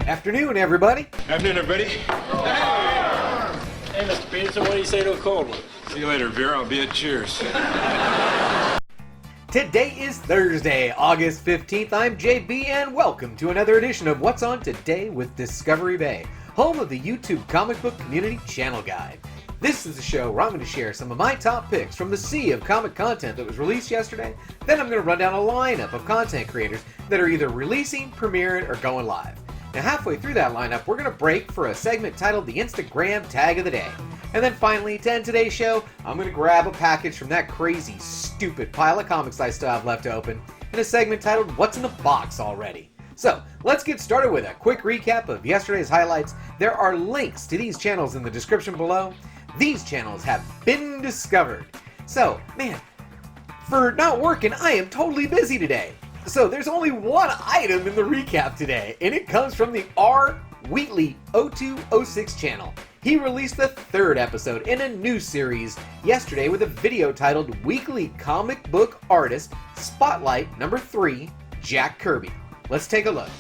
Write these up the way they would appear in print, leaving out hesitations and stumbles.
Afternoon, everybody. Afternoon, everybody. Hey, Mr. Peterson, what do you say to a cold one? See you later, Vera. I'll be at Cheers. Today is Thursday, August 15th. I'm JB, and welcome to another edition of What's On Today with Discovery Bay, home of the YouTube Comic Book Community Channel Guide. This is the show where I'm going to share some of my top picks from the sea of comic content that was released yesterday. Then I'm going to run down a lineup of content creators that are either releasing, premiering, or going live. Now, halfway through that lineup, we're going to break for a segment titled the Instagram Tag of the Day. And then finally, to end today's show, I'm going to grab a package from that crazy, stupid pile of comics I still have left to open in a segment titled What's in the Box Already? So, let's get started with a quick recap of yesterday's highlights. There are links to these channels in the description below. These channels have been discovered. So, man, for not working, I am totally busy today. So there's only one item in the recap today, and it comes from the R. Wheatley 0206 channel. He released the third episode in a new series yesterday with a video titled Weekly Comic Book Artist Spotlight number 3, Jack Kirby. Let's take a look.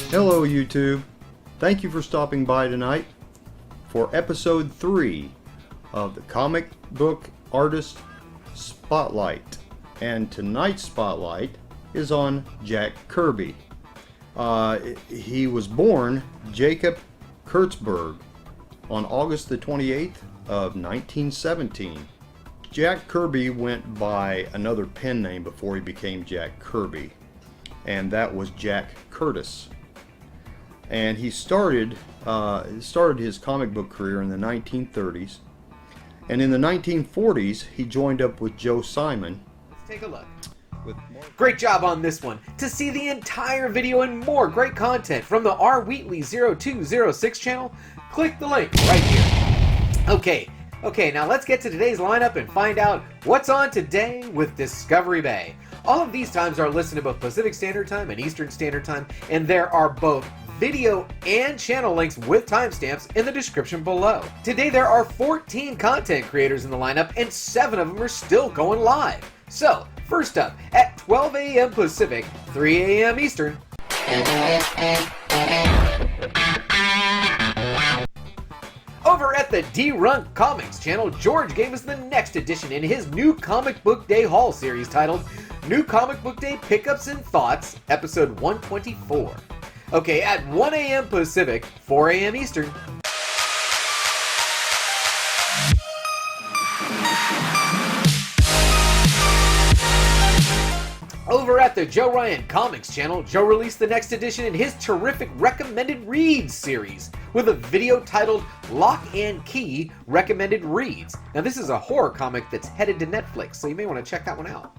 Hello YouTube, thank you for stopping by tonight for episode 3 of the Comic Book Artist Spotlight. And tonight's spotlight is on Jack Kirby. He was born Jacob Kurtzberg on August the 28th of 1917. Jack Kirby went by another pen name before he became Jack Kirby, and that was Jack Curtis. And he started his comic book career in the 1930s, and in the 1940s he joined up with Joe Simon. Let's take a look. Great job on this one. To see the entire video and more great content from the R. Wheatley 0206 channel, click the link right here. Okay, now let's get to today's lineup and find out what's on today with Discovery Bay. All of these times are listed in both Pacific Standard Time and Eastern Standard Time, and there are both video and channel links with timestamps in the description below. Today there are 14 content creators in the lineup, and 7 of them are still going live. So, first up, at 12 a.m. Pacific, 3 a.m. Eastern, over at the Dee Runk Comics channel, George gave us the next edition in his New Comic Book Day haul series titled New Comic Book Day Pickups and Thoughts, episode 124. Okay, at 1 a.m. Pacific, 4 a.m. Eastern, over at the Joe Ryan Comics channel, Joe released the next edition in his terrific Recommended Reads series with a video titled Lock and Key Recommended Reads. Now this is a horror comic that's headed to Netflix, so you may want to check that one out.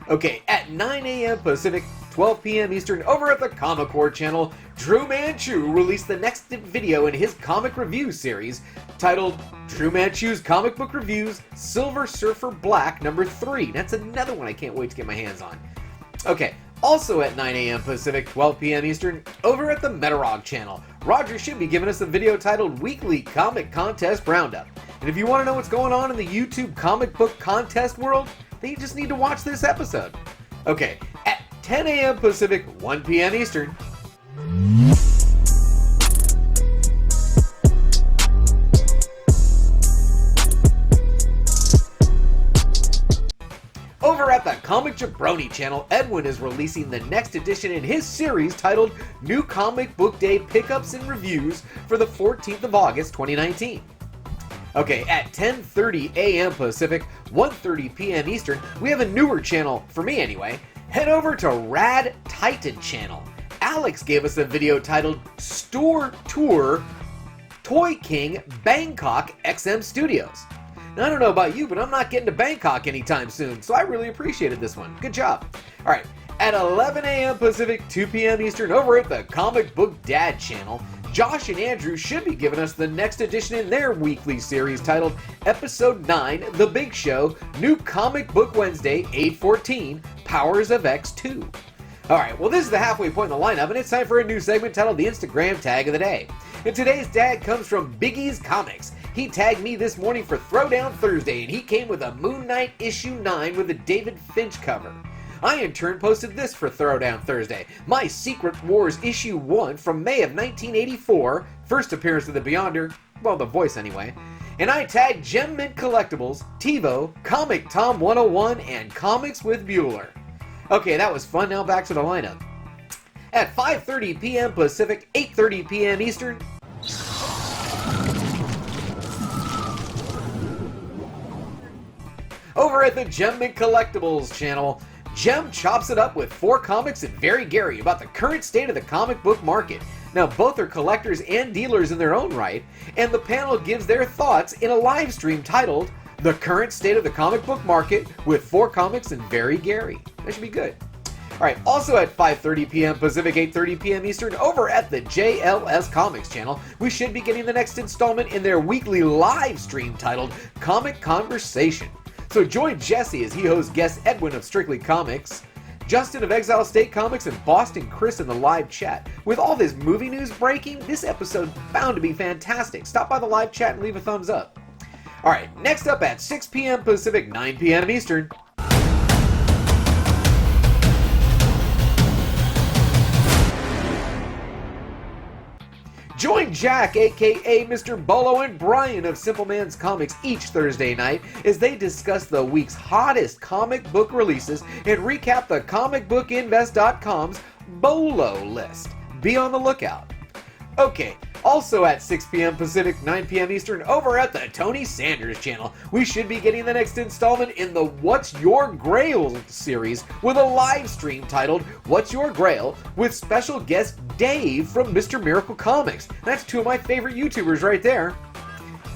Okay, at 9 a.m. Pacific, 12 p.m. Eastern, over at the Comic Core channel, Drew Manchu released the next video in his comic review series titled Drew Manchu's Comic Book Reviews Silver Surfer Black number 3. That's another one I can't wait to get my hands on. Okay, also at 9 a.m. Pacific, 12 p.m. Eastern, over at the Metarog channel, Roger should be giving us a video titled Weekly Comic Contest Roundup. And if you want to know what's going on in the YouTube comic book contest world, then you just need to watch this episode. Okay, at 10 a.m. Pacific, 1 p.m. Eastern, over at the Comic Jabroni channel, Edwin is releasing the next edition in his series titled New Comic Book Day Pickups and Reviews for the 14th of August, 2019. Okay, at 10:30 a.m. Pacific, 1:30 p.m. Eastern, we have a newer channel, for me anyway. Head over to Radd Titan channel. Alex gave us a video titled Store Tour Toy King Bangkok XM Studios. Now, I don't know about you, but I'm not getting to Bangkok anytime soon, so I really appreciated this one. Good job. All right, at 11 a.m. Pacific, 2 p.m. Eastern, over at the Comic Book Dad channel, Josh and Andrew should be giving us the next edition in their weekly series titled Episode 9, The Big Show, New Comic Book Wednesday, 8/14, Powers of X2. Alright, well this is the halfway point in the lineup, and it's time for a new segment titled The Instagram Tag of the Day. And today's tag comes from Biggie's Comics. He tagged me this morning for Throwdown Thursday, and he came with a Moon Knight issue 9 with a David Finch cover. I in turn posted this for Throwdown Thursday, my Secret Wars issue 1 from May of 1984, first appearance of the Beyonder, well, the voice anyway. And I tagged Gem Mint Collectibles, TiVo, Comic Tom 101, and Comics with Bueller. Okay, that was fun. Now back to the lineup. At 5:30 p.m. Pacific, 8:30 p.m. Eastern. Over at the Gem Mint Collectibles channel, Gem chops it up with 4 comics and Very Gary about the current state of the comic book market. Now, both are collectors and dealers in their own right, and the panel gives their thoughts in a live stream titled, The Current State of the Comic Book Market with 4 comics and Very Gary. That should be good. Alright, also at 5:30 p.m. Pacific, 8:30 p.m. Eastern, over at the JLS Comics channel, we should be getting the next installment in their weekly live stream titled Comic Conversation. So join Jesse as he hosts guest Edwin of Strictly Comics, Justin of Exile State Comics, and Boston Chris in the live chat. With all this movie news breaking, this episode bound to be fantastic. Stop by the live chat and leave a thumbs up. Alright, next up at 6 p.m. Pacific, 9 p.m. Eastern. Join Jack, aka Mr. Bolo, and Brian of Simple Man's Comics each Thursday night as they discuss the week's hottest comic book releases and recap the comicbookinvest.com's Bolo list. Be on the lookout. Okay, also at 6 p.m. Pacific, 9 p.m. Eastern, over at the Tony Sanders channel, we should be getting the next installment in the What's Your Grail series with a live stream titled What's Your Grail with special guest Dave from Mr. Miracle Comics. That's 2 of my favorite YouTubers right there.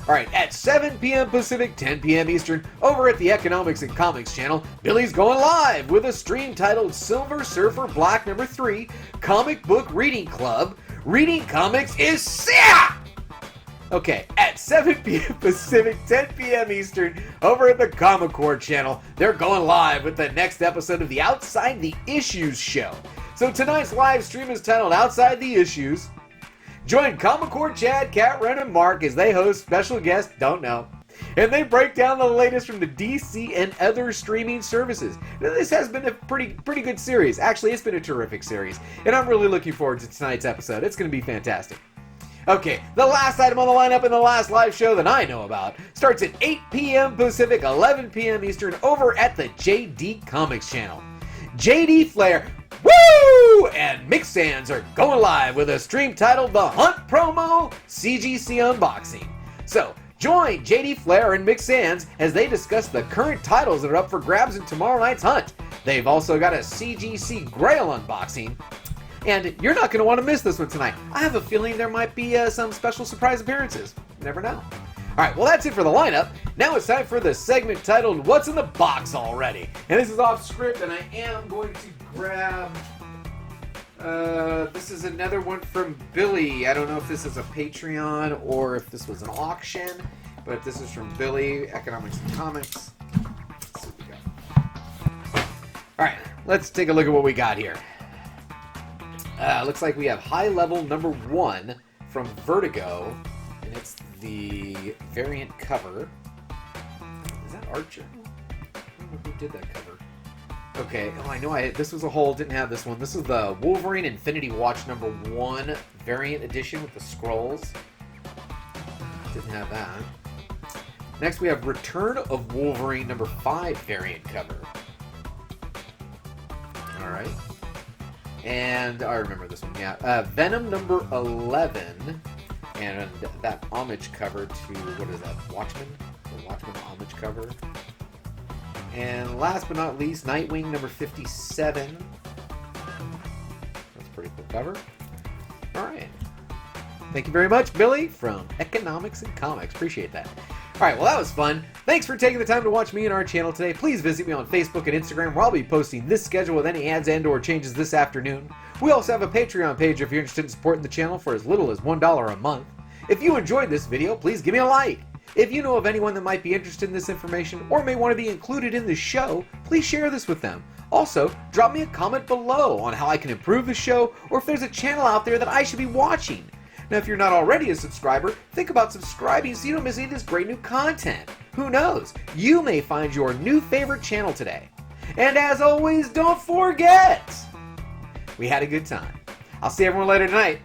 Alright, at 7 p.m. Pacific, 10 p.m. Eastern, over at the Economics and Comics channel, Billy's going live with a stream titled Silver Surfer Black No. 3 Comic Book Reading Club. Reading comics is sick! Okay, at 7 p.m. Pacific, 10 p.m. Eastern, over at the Comic Core channel, they're going live with the next episode of the Outside the Issues show. So tonight's live stream is titled Outside the Issues. Join Comic Core Chad, Cat, Ren, and Mark as they host special guest Don't Know. And they break down the latest from the DC and other streaming services. Now, this has been a pretty good series. Actually, it's been a terrific series. And I'm really looking forward to tonight's episode. It's going to be fantastic. Okay, the last item on the lineup in the last live show that I know about starts at 8 p.m. Pacific, 11 p.m. Eastern, over at the JD Comics channel. JD Flair, woo! And Mick Sands are going live with a stream titled The Hunt Promo CGC Unboxing. So, join JD Flair and Mick Sands as they discuss the current titles that are up for grabs in tomorrow night's hunt. They've also got a CGC Grail unboxing. And you're not going to want to miss this one tonight. I have a feeling there might be some special surprise appearances. You never know. Alright, well that's it for the lineup. Now it's time for the segment titled What's in the Box Already? And this is off script, and I am going to grab... this is another one from Billy. I don't know if this is a Patreon or if this was an auction, but this is from Billy, Economics and Comics. Let's see what we got. Alright, let's take a look at what we got here. Looks like we have High Level number 1 from Vertigo, and it's the variant cover. Is that Archer? I don't know who did that cover. Okay, oh I know this was a whole, didn't have this one. This is the Wolverine Infinity Watch number 1 variant edition with the scrolls. Didn't have that. Next we have Return of Wolverine number 5 variant cover. Alright. And I remember this one, yeah. Venom number 11. And that homage cover to, what is that, Watchmen? The Watchmen homage cover. And last but not least, Nightwing number 57. That's a pretty cool cover. Alright. Thank you very much, Billy, from Economics and Comics. Appreciate that. Alright, well that was fun. Thanks for taking the time to watch me and our channel today. Please visit me on Facebook and Instagram where I'll be posting this schedule with any ads and or changes this afternoon. We also have a Patreon page if you're interested in supporting the channel for as little as $1 a month. If you enjoyed this video, please give me a like. If you know of anyone that might be interested in this information or may want to be included in the show, please share this with them. Also, drop me a comment below on how I can improve the show or if there's a channel out there that I should be watching. Now, if you're not already a subscriber, think about subscribing so you don't miss any of this great new content. Who knows? You may find your new favorite channel today. And as always, don't forget, we had a good time. I'll see everyone later tonight.